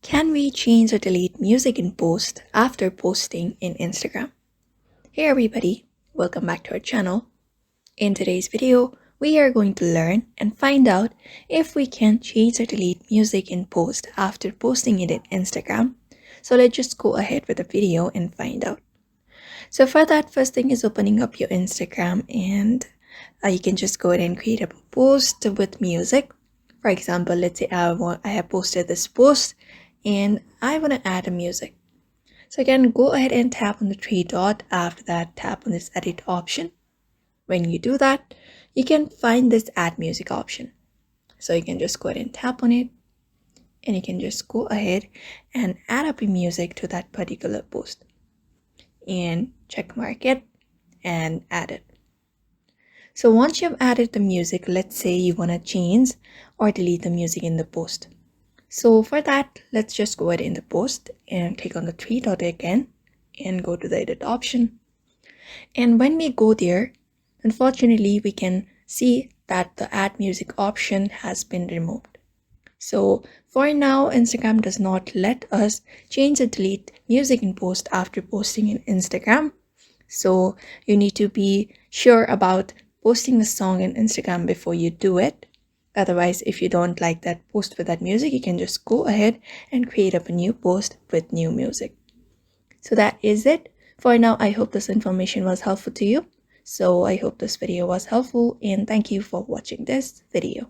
Can we change or delete music in post after posting in Instagram? Hey everybody, welcome back to our channel. In today's video, we are going to learn and find out if we can change or delete music in post after posting it in Instagram. So let's just go ahead with the video and find out. So for that, first thing is opening up your Instagram and you can just go ahead and create a post with music. For example, let's say I have posted this post and I want to add a music. So again, go ahead and tap on the three dot. After that, tap on this edit option. When you do that, you can find this add music option. So you can just go ahead and tap on it and you can just go ahead and add up a music to that particular post and check mark it and add it. So once you've added the music, let's say you want to change or delete the music in the post. So for that, let's just go ahead in the post and click on the three dot again and go to the edit option. And when we go there, unfortunately, we can see that the add music option has been removed. So for now, Instagram does not let us change or delete music in post after posting in Instagram. So you need to be sure about posting the song in Instagram before you do it. Otherwise, if you don't like that post with that music, you can just go ahead and create up a new post with new music. So that is it. For now, I hope this information was helpful to you. So I hope this video was helpful and thank you for watching this video.